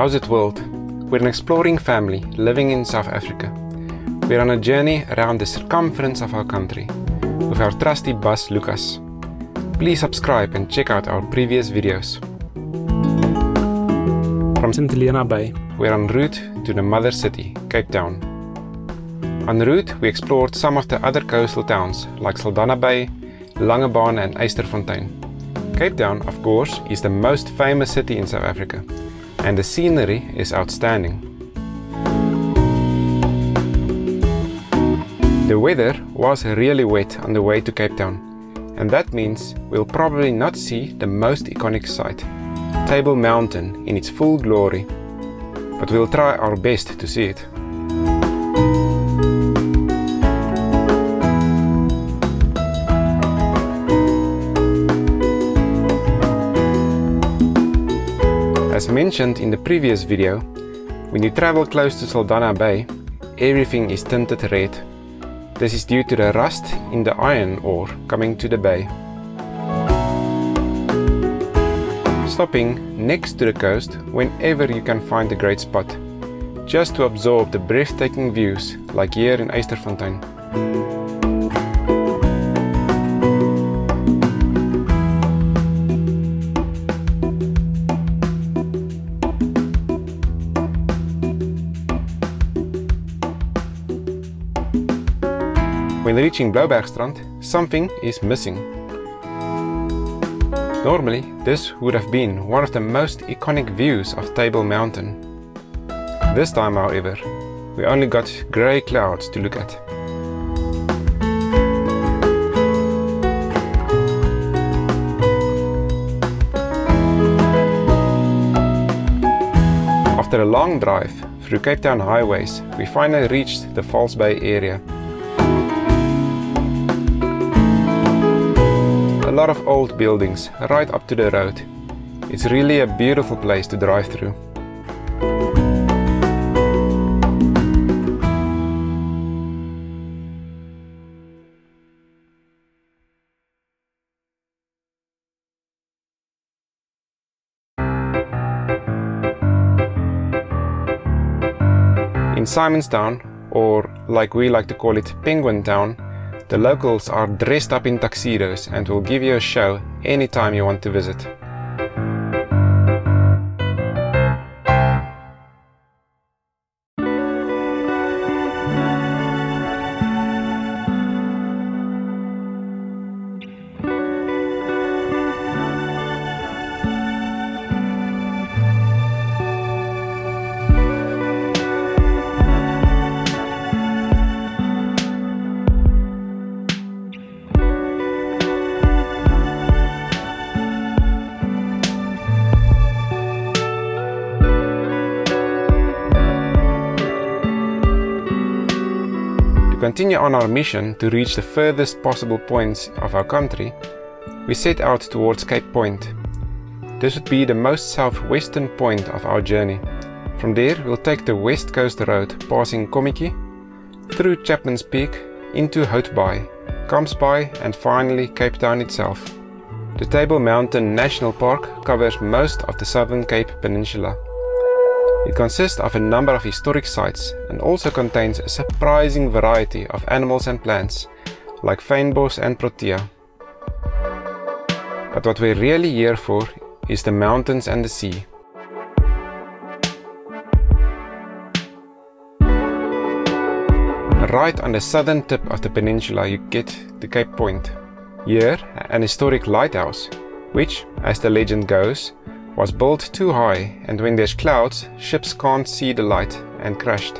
How's it world? We're an exploring family living in South Africa. We're on a journey around the circumference of our country with our trusty bus Lucas. Please subscribe and check out our previous videos. From St. Helena Bay, we're en route to the mother city, Cape Town. En route, we explored some of the other coastal towns like Saldanha Bay, Langebaan and Eysterfontein. Cape Town, of course, is the most famous city in South Africa, and the scenery is outstanding. The weather was really wet on the way to Cape Town, and that means we'll probably not see the most iconic sight, Table Mountain in its full glory, but we'll try our best to see it. As mentioned in the previous video, when you travel close to Saldanha Bay, everything is tinted red. This is due to the rust in the iron ore coming to the bay. Stopping next to the coast whenever you can find a great spot, just to absorb the breathtaking views like here in Eysterfontein. When reaching Bloubergstrand, something is missing. Normally, this would have been one of the most iconic views of Table Mountain. This time, however, we only got grey clouds to look at. After a long drive through Cape Town highways, we finally reached the False Bay area. A lot of old buildings right up to the road. It's really a beautiful place to drive through. In Simonstown, or like we like to call it, Penguin Town, the locals are dressed up in tuxedos and will give you a show anytime you want to visit. To continue on our mission to reach the furthest possible points of our country, we set out towards Cape Point. This would be the most southwestern point of our journey. From there we'll take the West Coast Road passing Kommetjie, through Chapman's Peak, into Houtbaai, Kamsbaai and finally Cape Town itself. The Table Mountain National Park covers most of the Southern Cape Peninsula. It consists of a number of historic sites and also contains a surprising variety of animals and plants, like fynbos and protea. But what we're really here for is the mountains and the sea. Right on the southern tip of the peninsula you get to Cape Point. Here, an historic lighthouse, which, as the legend goes, was built too high, and when there's clouds, ships can't see the light and crashed.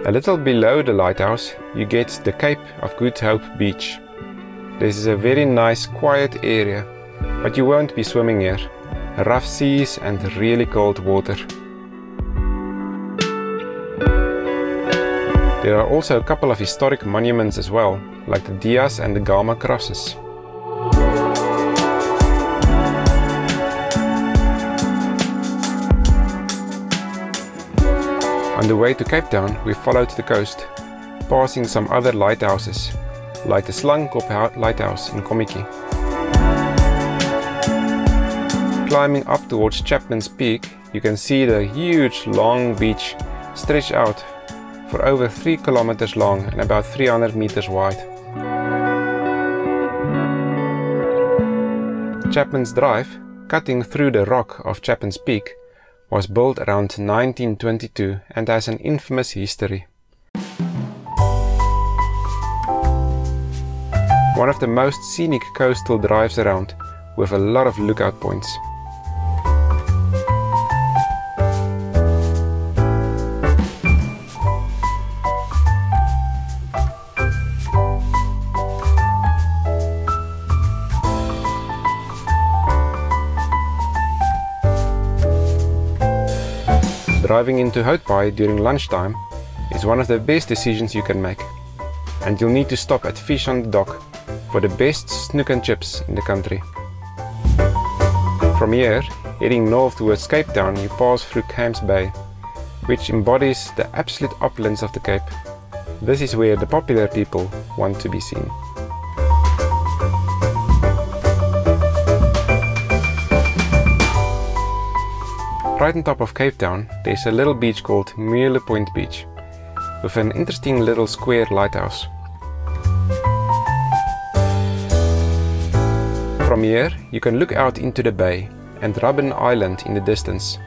A little below the lighthouse, you get the Cape of Good Hope Beach. This is a very nice, quiet area, but you won't be swimming here. Rough seas and really cold water. There are also a couple of historic monuments as well, like the Diaz and the Gama crosses. On the way to Cape Town, we followed the coast, passing some other lighthouses, like the Slangkop lighthouse in Kommetjie. Climbing up towards Chapman's Peak, you can see the huge long beach stretched out for over 3 kilometers long and about 300 meters wide. Chapman's Drive, cutting through the rock of Chapman's Peak, was built around 1922 and has an infamous history. One of the most scenic coastal drives around, with a lot of lookout points. Driving into Houtbaai during lunchtime is one of the best decisions you can make, and you'll need to stop at Fish on the Dock for the best snoek and chips in the country. From here, heading north towards Cape Town, you pass through Camps Bay, which embodies the absolute uplands of the Cape. This is where the popular people want to be seen. Right on top of Cape Town, there's a little beach called Muir Point Beach, with an interesting little square lighthouse. From here, you can look out into the bay and Robben Island in the distance.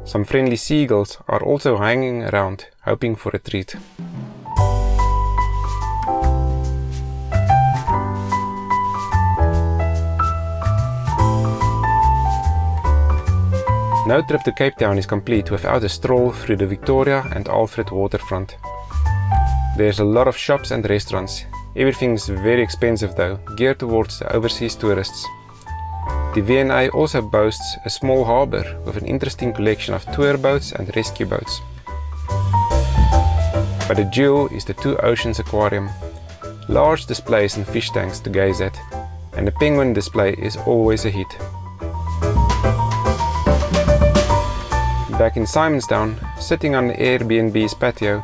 Some friendly seagulls are also hanging around, hoping for a treat. No trip to Cape Town is complete without a stroll through the Victoria and Alfred waterfront. There's a lot of shops and restaurants. Everything's very expensive though, geared towards the overseas tourists. The V&A also boasts a small harbour with an interesting collection of tour boats and rescue boats. But the jewel is the Two Oceans Aquarium. Large displays and fish tanks to gaze at, and the penguin display is always a hit. Back in Simonstown, sitting on the Airbnb's patio,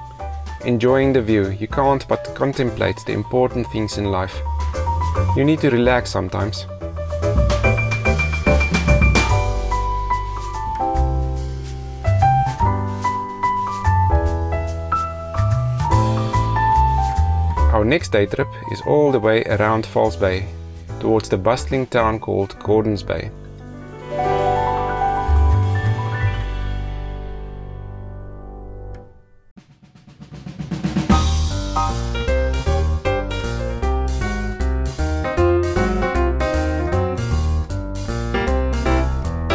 enjoying the view, you can't but contemplate the important things in life. You need to relax sometimes. Our next day trip is all the way around False Bay, towards the bustling town called Gordons Bay.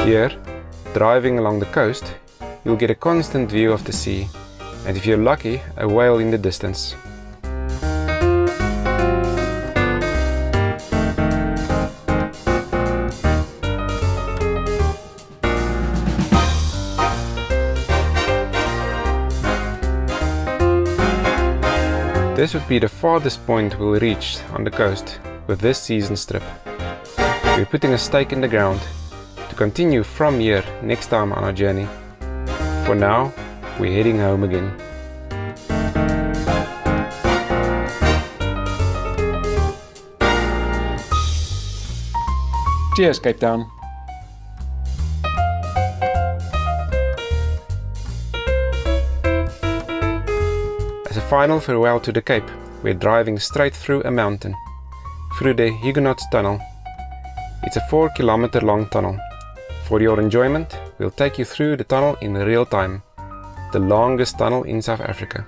Here, driving along the coast, you'll get a constant view of the sea, and if you're lucky, a whale in the distance. This would be the farthest point we'll reach on the coast with this season's trip. We're putting a stake in the ground to continue from here next time on our journey. For now, we're heading home again. Cheers, Cape Town. As a final farewell to the Cape, we're driving straight through a mountain, through the Huguenots Tunnel. It's a 4-kilometer long tunnel. For your enjoyment, we'll take you through the tunnel in real time, the longest tunnel in South Africa.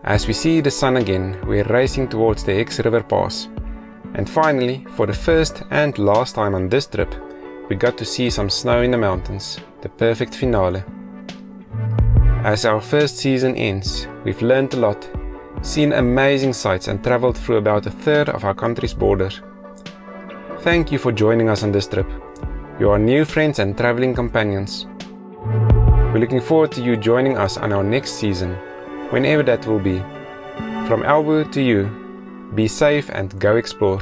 As we see the sun again, we're racing towards the X River Pass. And finally, for the first and last time on this trip, we got to see some snow in the mountains, the perfect finale. As our first season ends, we've learned a lot, seen amazing sights and travelled through about a third of our country's border. Thank you for joining us on this trip. You are new friends and travelling companions. We're looking forward to you joining us on our next season, whenever that will be. From Elwu to you, be safe and go explore.